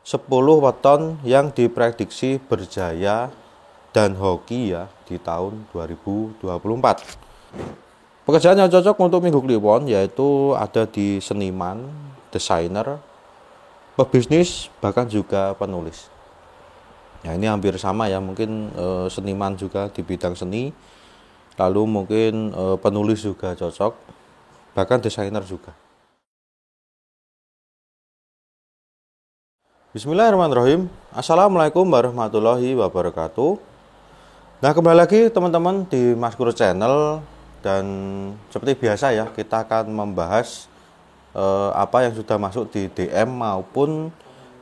10 weton yang diprediksi berjaya dan hoki ya di tahun 2024. Pekerjaan yang cocok untuk Minggu Kliwon yaitu ada di seniman, desainer, pebisnis, bahkan juga penulis. Ya ini hampir sama ya, mungkin seniman juga di bidang seni, lalu mungkin penulis juga cocok, bahkan desainer juga. Bismillahirrahmanirrahim. Assalamualaikum warahmatullahi wabarakatuh. Nah, kembali lagi teman-teman di Mas Guru Channel, dan seperti biasa ya, kita akan membahas apa yang sudah masuk di DM maupun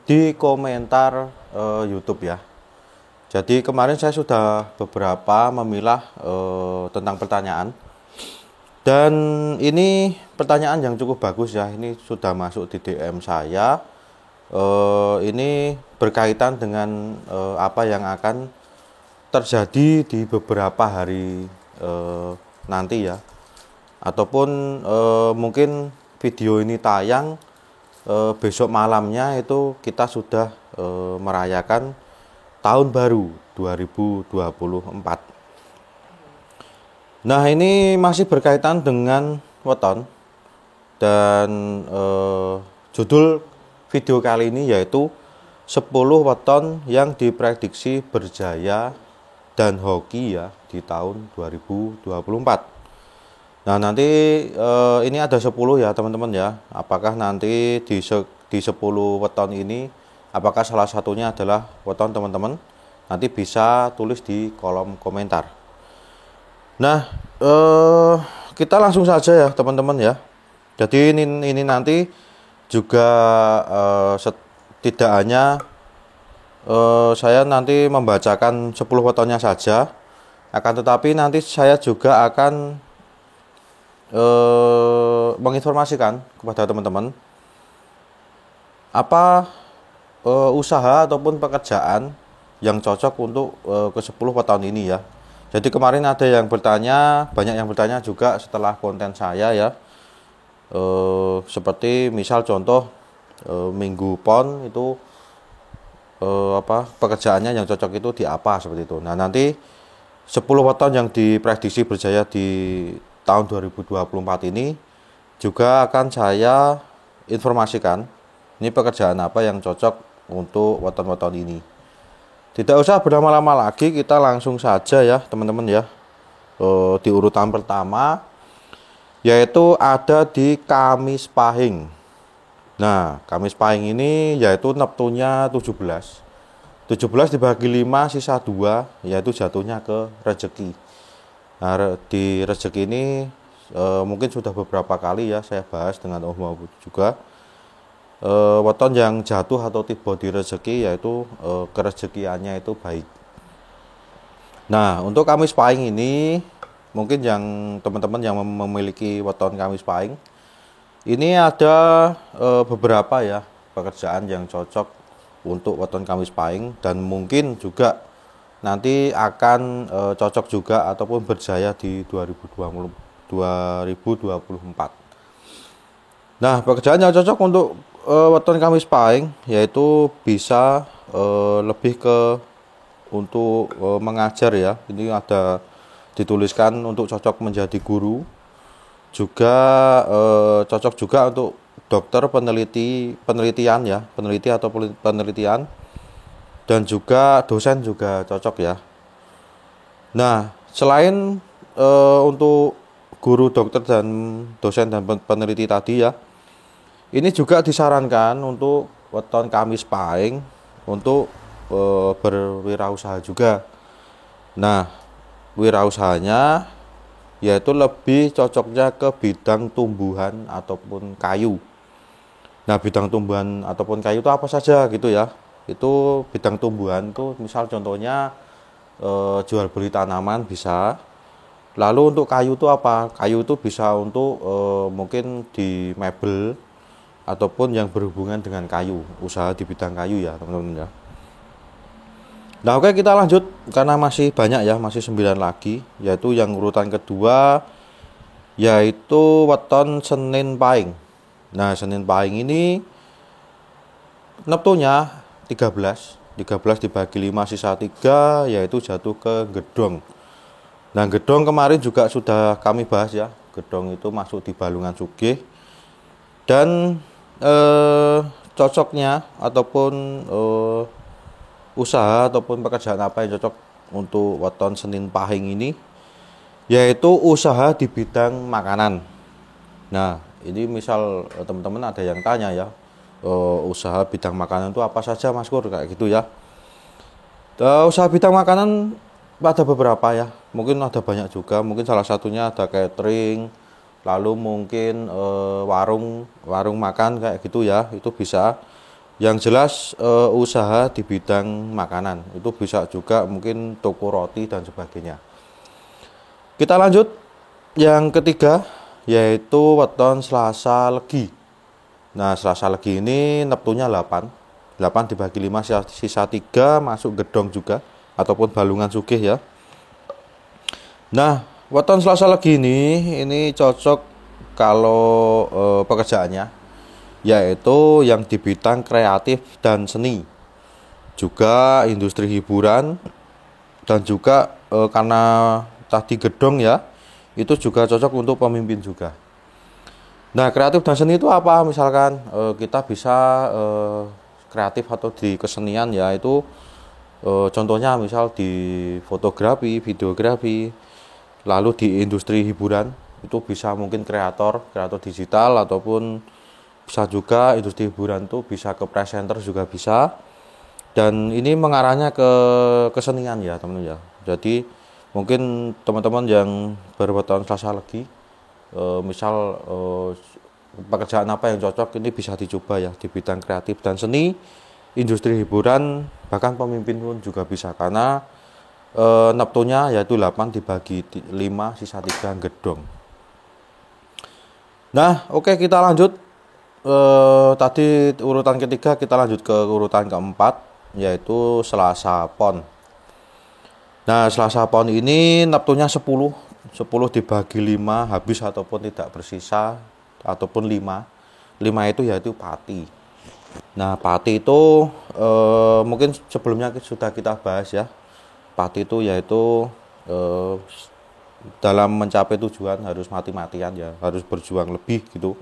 di komentar YouTube ya. Jadi kemarin saya sudah beberapa memilah tentang pertanyaan, dan ini pertanyaan yang cukup bagus ya. Ini sudah masuk di DM saya. Ini berkaitan dengan apa yang akan terjadi di beberapa hari nanti ya, ataupun mungkin video ini tayang besok malamnya itu kita sudah merayakan tahun baru 2024. Nah, ini masih berkaitan dengan weton, dan judul video kali ini yaitu 10 weton yang diprediksi berjaya dan hoki ya di tahun 2024. Nah, nanti ini ada 10 ya teman-teman ya. Apakah nanti di 10 weton ini, apakah salah satunya adalah weton teman-teman? Nanti bisa tulis di kolom komentar. Nah, kita langsung saja ya teman-teman ya. Jadi ini nanti juga tidak hanya saya nanti membacakan 10 wetonnya saja, akan tetapi nanti saya juga akan menginformasikan kepada teman-teman apa usaha ataupun pekerjaan yang cocok untuk ke 10 weton ini ya. Jadi kemarin ada yang bertanya, banyak yang bertanya juga setelah konten saya ya. Seperti misal contoh Minggu Pon itu pekerjaannya yang cocok itu di apa, seperti itu. Nah, nanti 10 weton yang diprediksi berjaya di tahun 2024 ini juga akan saya informasikan ini pekerjaan apa yang cocok untuk weton-weton ini. Tidak usah berlama-lama lagi, kita langsung saja ya teman-teman ya. Di urutan pertama yaitu ada di Kamis Pahing. Nah, Kamis Pahing ini yaitu neptunya 17. 17 dibagi 5 sisa 2, yaitu jatuhnya ke rezeki. Nah, di rezeki ini mungkin sudah beberapa kali ya saya bahas dengan Om juga. Weton yang jatuh atau tiba di rezeki yaitu kerezekiannya itu baik. Nah, untuk Kamis Pahing ini mungkin yang teman-teman yang memiliki weton Kamis Pahing ini ada beberapa ya pekerjaan yang cocok untuk weton Kamis Pahing, dan mungkin juga nanti akan cocok juga ataupun berjaya di 2024. Nah, pekerjaan yang cocok untuk weton Kamis Pahing yaitu bisa lebih ke untuk mengajar ya. Ini ada dituliskan untuk cocok menjadi guru, juga cocok juga untuk dokter, penelitian ya, peneliti atau penelitian, dan juga dosen juga cocok ya. Nah, selain untuk guru, dokter, dan dosen dan peneliti tadi ya, ini juga disarankan untuk weton Kamis Pahing untuk berwirausaha juga. Nah, wirausahanya yaitu lebih cocoknya ke bidang tumbuhan ataupun kayu. Nah, bidang tumbuhan ataupun kayu itu apa saja gitu ya. Itu bidang tumbuhan tuh misal contohnya jual beli tanaman bisa. Lalu untuk kayu itu apa? Kayu itu bisa untuk mungkin di mebel ataupun yang berhubungan dengan kayu, usaha di bidang kayu ya teman-teman ya. Nah, oke, kita lanjut karena masih banyak ya, masih 9 lagi, yaitu yang urutan kedua yaitu weton Senin Pahing. Nah, Senin Pahing ini neptunya 13 dibagi 5 sisa 3 yaitu jatuh ke gedong. Nah, gedong kemarin juga sudah kami bahas ya. Gedong itu masuk di balungan sugih. Dan cocoknya ataupun usaha ataupun pekerjaan apa yang cocok untuk weton Senin Pahing ini, yaitu usaha di bidang makanan. Nah, ini misal teman-teman ada yang tanya ya, usaha bidang makanan itu apa saja Mas Kur, kayak gitu ya. Usaha bidang makanan ada beberapa ya, mungkin ada banyak juga, mungkin salah satunya ada catering, lalu mungkin warung makan kayak gitu ya, itu bisa. Yang jelas usaha di bidang makanan itu bisa juga, mungkin toko roti dan sebagainya. Kita lanjut yang ketiga, yaitu weton Selasa Legi. Nah, Selasa Legi ini neptunya 8 dibagi 5 sisa 3 masuk gedong juga ataupun balungan sugih ya. Nah, weton Selasa Legi ini cocok kalau pekerjaannya yaitu yang di bidang kreatif dan seni, juga industri hiburan, dan juga karena tadi gedong ya, itu juga cocok untuk pemimpin juga. Nah, kreatif dan seni itu apa? Misalkan kita bisa kreatif atau di kesenian ya, itu contohnya misal di fotografi, videografi, lalu di industri hiburan itu bisa mungkin kreator digital, ataupun bisa juga industri hiburan tuh bisa ke presenter juga bisa. Dan ini mengarahnya ke kesenian ya teman-teman ya. Jadi mungkin teman-teman yang berweton Selasa Legi, misal pekerjaan apa yang cocok, ini bisa dicoba ya di bidang kreatif dan seni, industri hiburan, bahkan pemimpin pun juga bisa, karena neptunya yaitu 8 dibagi 5 sisa 3 gedong. Nah, oke, kita lanjut. Tadi urutan ketiga, kita lanjut ke urutan keempat, yaitu Selasa Pon. Nah, Selasa Pon ini neptunya 10 dibagi 5 habis ataupun tidak bersisa, ataupun 5 itu yaitu Pati. Nah, Pati itu mungkin sebelumnya sudah kita bahas ya. Pati itu yaitu dalam mencapai tujuan harus mati-matian ya, harus berjuang lebih gitu.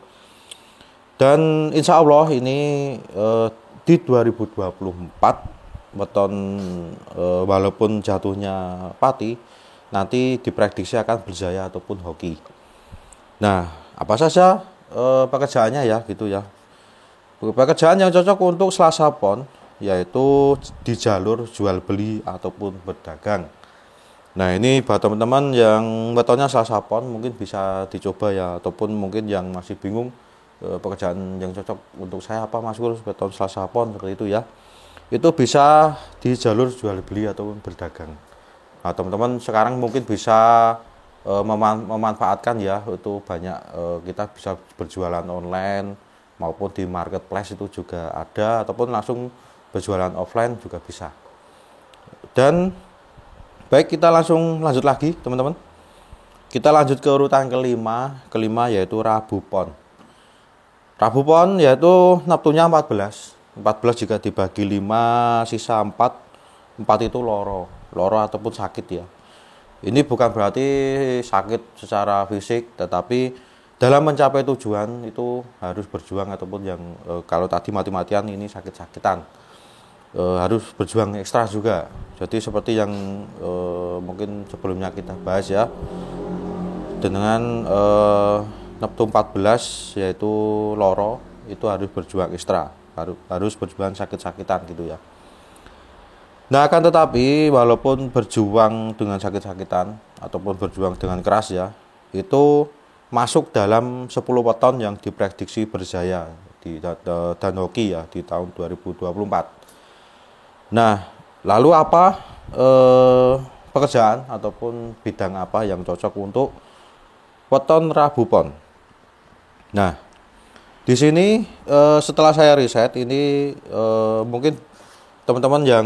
Dan insya Allah ini di 2024 weton walaupun jatuhnya Pati, nanti diprediksi akan berjaya ataupun hoki. Nah, apa saja pekerjaannya ya gitu ya. Pekerjaan yang cocok untuk Selasa Pon yaitu di jalur jual beli ataupun berdagang. Nah, ini buat teman-teman yang wetonnya Selasa Pon mungkin bisa dicoba ya, ataupun mungkin yang masih bingung pekerjaan yang cocok untuk saya apa Mas Gur, weton Selasa Pon seperti itu ya. Itu bisa di jalur jual beli ataupun berdagang. Nah, teman-teman sekarang mungkin bisa memanfaatkan ya, itu banyak kita bisa berjualan online maupun di marketplace itu juga ada, ataupun langsung berjualan offline juga bisa. Dan baik, kita langsung lanjut lagi teman-teman. Kita lanjut ke urutan kelima yaitu Rabu Pon. Rabu Pon yaitu neptunya 14 jika dibagi 5 sisa 4 itu loro ataupun sakit ya. Ini bukan berarti sakit secara fisik, tetapi dalam mencapai tujuan itu harus berjuang, ataupun yang kalau tadi mati-matian ini sakit-sakitan, harus berjuang ekstra juga. Jadi seperti yang mungkin sebelumnya kita bahas ya, dengan neptu 14 yaitu loro, itu harus berjuang ekstra, harus berjuang sakit-sakitan gitu ya. Nah, akan tetapi walaupun berjuang dengan sakit-sakitan ataupun berjuang dengan keras ya, itu masuk dalam 10 weton yang diprediksi berjaya dan hoki ya di tahun 2024. Nah, lalu apa pekerjaan ataupun bidang apa yang cocok untuk weton Rabu Pon? Nah, di sini setelah saya riset ini, mungkin teman-teman yang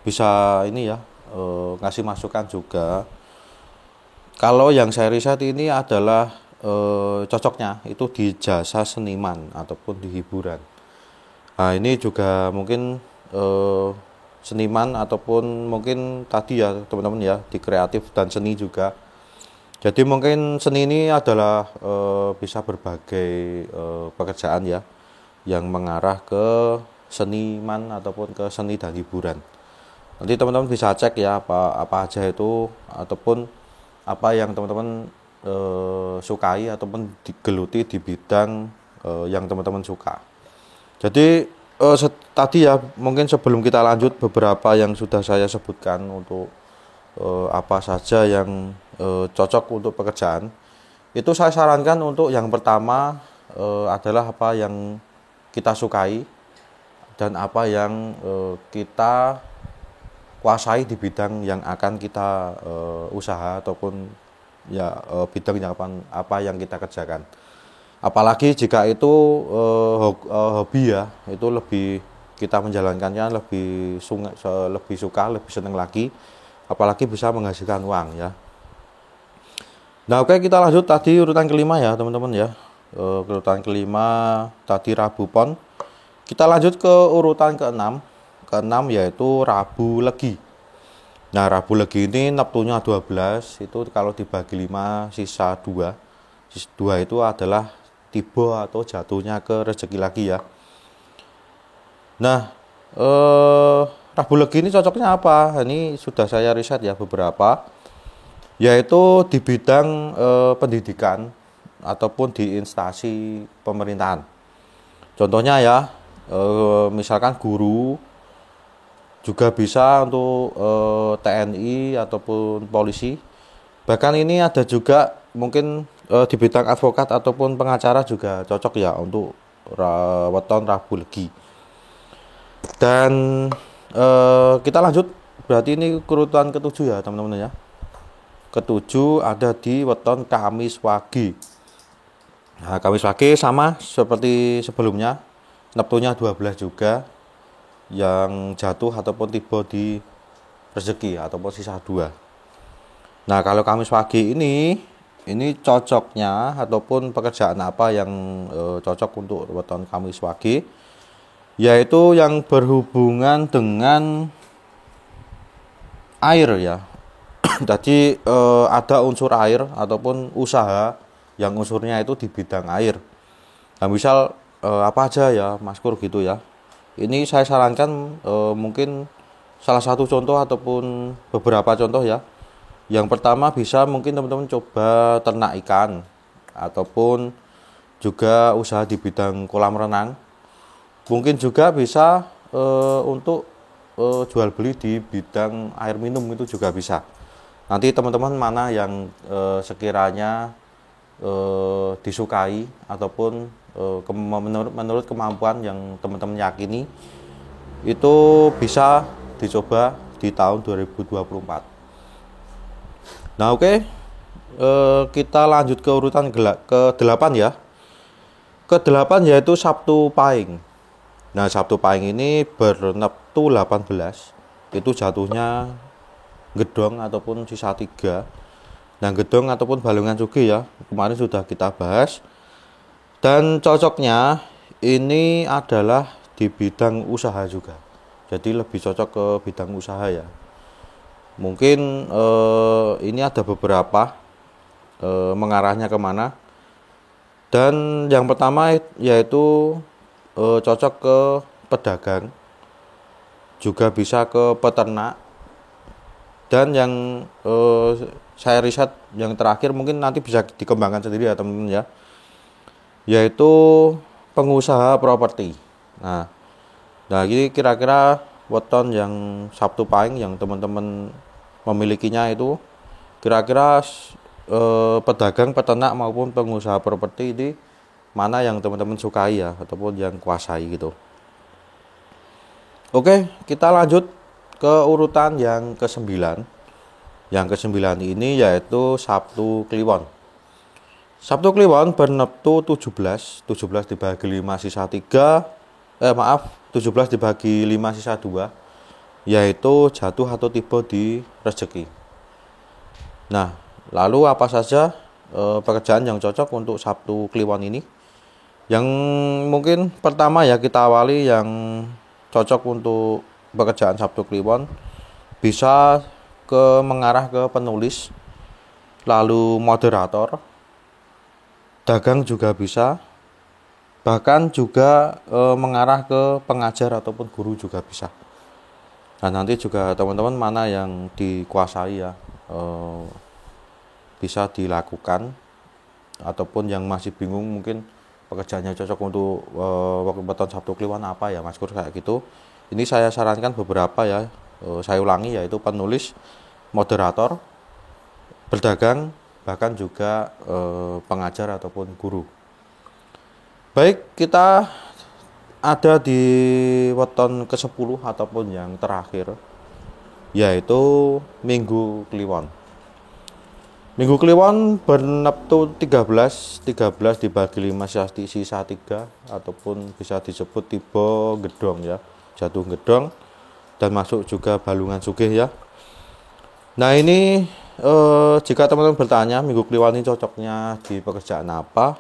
bisa ini ya ngasih masukan juga. Kalau yang saya riset ini adalah cocoknya itu di jasa seniman ataupun di hiburan. Nah, ini juga mungkin seniman ataupun mungkin tadi ya teman-teman ya, di kreatif dan seni juga. Jadi mungkin seni ini adalah bisa berbagai pekerjaan ya, yang mengarah ke seniman ataupun ke seni dan hiburan. Nanti teman-teman bisa cek ya apa aja itu, ataupun apa yang teman-teman sukai ataupun digeluti di bidang yang teman-teman suka. Jadi tadi ya mungkin sebelum kita lanjut, beberapa yang sudah saya sebutkan untuk apa saja yang cocok untuk pekerjaan, itu saya sarankan untuk yang pertama adalah apa yang kita sukai dan apa yang kita kuasai di bidang yang akan kita usaha ataupun ya bidang yang apa yang kita kerjakan. Apalagi jika itu hobi ya, itu lebih kita menjalankannya lebih suka, lebih senang lagi, apalagi bisa menghasilkan uang ya. Nah, oke, kita lanjut tadi urutan kelima ya teman-teman ya. Urutan kelima tadi Rabu Pon. Kita lanjut ke urutan keenam. Keenam yaitu Rabu Legi. Nah, Rabu Legi ini Neptunya 12, itu kalau dibagi 5 sisa 2. Sisa 2 itu adalah tiba atau jatuhnya ke rezeki lagi ya. Nah, Rabu Legi ini cocoknya apa? Ini sudah saya riset ya beberapa, yaitu di bidang pendidikan ataupun di instansi pemerintahan. Contohnya ya, misalkan guru, juga bisa untuk TNI ataupun polisi. Bahkan ini ada juga mungkin di bidang advokat ataupun pengacara juga cocok ya untuk weton Rabu Legi. Dan kita lanjut, berarti ini urutan ketujuh ya teman-teman ya. Ketujuh ada di weton Kamis Wage. Nah, Kamis Wage sama seperti sebelumnya, Neptunya 12 juga, yang jatuh ataupun tiba di rezeki ataupun sisa 2. Nah, kalau Kamis Wage ini cocoknya ataupun pekerjaan apa yang cocok untuk weton Kamis Wage, yaitu yang berhubungan dengan air ya. Jadi ada unsur air ataupun usaha yang unsurnya itu di bidang air. Nah, misal apa aja ya Mas Kur gitu ya. Ini saya sarankan mungkin salah satu contoh ataupun beberapa contoh ya. Yang pertama bisa mungkin teman-teman coba ternak ikan, ataupun juga usaha di bidang kolam renang. Mungkin juga bisa untuk jual beli di bidang air minum, itu juga bisa. Nanti teman-teman mana yang sekiranya disukai ataupun menurut kemampuan yang teman-teman yakini, itu bisa dicoba di tahun 2024. Nah, oke, kita lanjut ke urutan ke-8 ya. Ke-8 yaitu Sabtu Pahing. Nah, Sabtu Pahing ini berneptu 18, itu jatuhnya gedong ataupun sisa 3. Nah, gedong ataupun balungan sugih ya, kemarin sudah kita bahas. Dan cocoknya ini adalah di bidang usaha juga. Jadi lebih cocok ke bidang usaha ya. Mungkin ini ada beberapa mengarahnya kemana. Dan yang pertama yaitu cocok ke pedagang, juga bisa ke peternak. Dan yang saya riset yang terakhir mungkin nanti bisa dikembangkan sendiri ya teman-teman ya, yaitu pengusaha properti. Nah ini kira-kira weton yang Sabtu Pahing yang teman-teman memilikinya itu kira-kira pedagang, peternak maupun pengusaha properti ini mana yang teman-teman sukai ya ataupun yang kuasai gitu. Oke, kita lanjut ke urutan yang ke-9. Yang ke-9 ini yaitu Sabtu Kliwon. Sabtu Kliwon berneptu 17 dibagi 5 sisa 3. 17 dibagi 5 sisa 2, yaitu jatuh atau tiba di rezeki. Nah, lalu apa saja pekerjaan yang cocok untuk Sabtu Kliwon ini? Yang mungkin pertama ya kita awali yang cocok untuk pekerjaan Sabtu Kliwon bisa mengarah ke penulis, lalu moderator, dagang juga bisa, bahkan juga mengarah ke pengajar ataupun guru juga bisa. Nah, nanti juga teman-teman mana yang dikuasai ya bisa dilakukan, ataupun yang masih bingung mungkin pekerjaannya cocok untuk weton Sabtu Kliwon apa ya Mas Kur kayak gitu. Ini saya sarankan beberapa ya, saya ulangi, yaitu penulis, moderator, berdagang, bahkan juga pengajar ataupun guru. Baik, kita ada di weton ke-10 ataupun yang terakhir, yaitu Minggu Kliwon. Minggu Kliwon berneptu 13 dibagi 5 sisa 3, ataupun bisa disebut tiba gedong ya, jatuh gedong, dan masuk juga balungan sugih ya. Nah ini jika teman-teman bertanya Minggu Kliwon ini cocoknya di pekerjaan apa,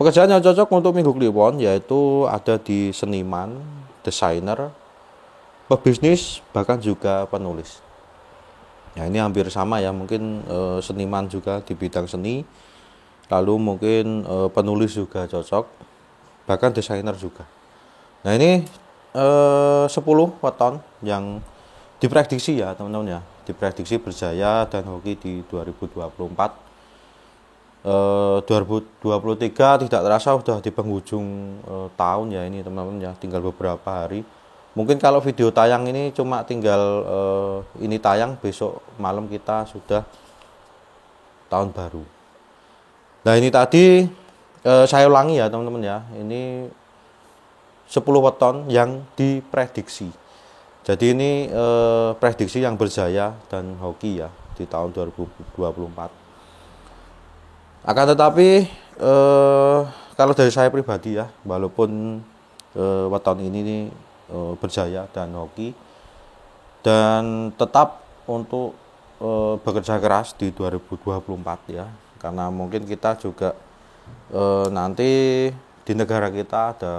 pekerjaan yang cocok untuk Minggu Kliwon yaitu ada di seniman, desainer, pebisnis, bahkan juga penulis. Ya ini hampir sama ya, mungkin seniman juga di bidang seni, lalu mungkin penulis juga cocok, bahkan desainer juga. Nah ini 10 weton yang diprediksi ya teman-teman ya, diprediksi berjaya dan hoki di 2024. 2023 tidak terasa sudah di penghujung tahun ya ini teman-teman ya, tinggal beberapa hari. Mungkin kalau video tayang ini cuma tinggal ini tayang, besok malam kita sudah tahun baru. Nah ini tadi saya ulangi ya teman-teman ya, ini 10 weton yang diprediksi. Jadi ini prediksi yang berjaya dan hoki ya di tahun 2024. Akan tetapi kalau dari saya pribadi ya, walaupun weton ini berjaya dan hoki, dan tetap untuk bekerja keras di 2024 ya, karena mungkin kita juga nanti di negara kita ada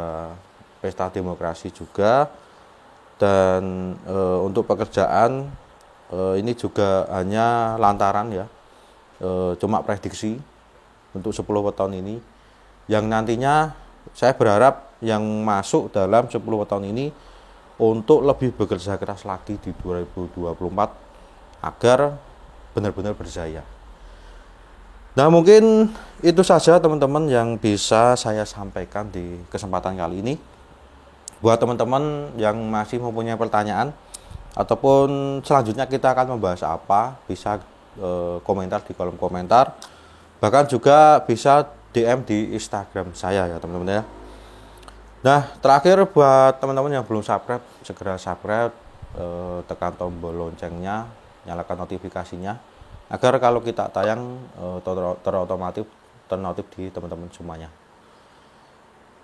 pesta demokrasi juga, dan untuk pekerjaan ini juga hanya lantaran ya, cuma prediksi untuk 10 weton ini, yang nantinya saya berharap yang masuk dalam 10 weton ini untuk lebih bekerja keras lagi di 2024 agar benar-benar berjaya. Nah mungkin itu saja teman-teman yang bisa saya sampaikan di kesempatan kali ini. Buat teman-teman yang masih mempunyai pertanyaan ataupun selanjutnya kita akan membahas apa, bisa komentar di kolom komentar, bahkan juga bisa DM di Instagram saya ya teman-teman ya. Nah terakhir buat teman-teman yang belum subscribe, segera subscribe, tekan tombol loncengnya, nyalakan notifikasinya agar kalau kita tayang ternotif di teman-teman semuanya.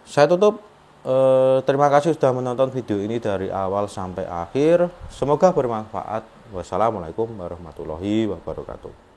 Saya tutup, terima kasih sudah menonton video ini dari awal sampai akhir, semoga bermanfaat. Wassalamualaikum warahmatullahi wabarakatuh.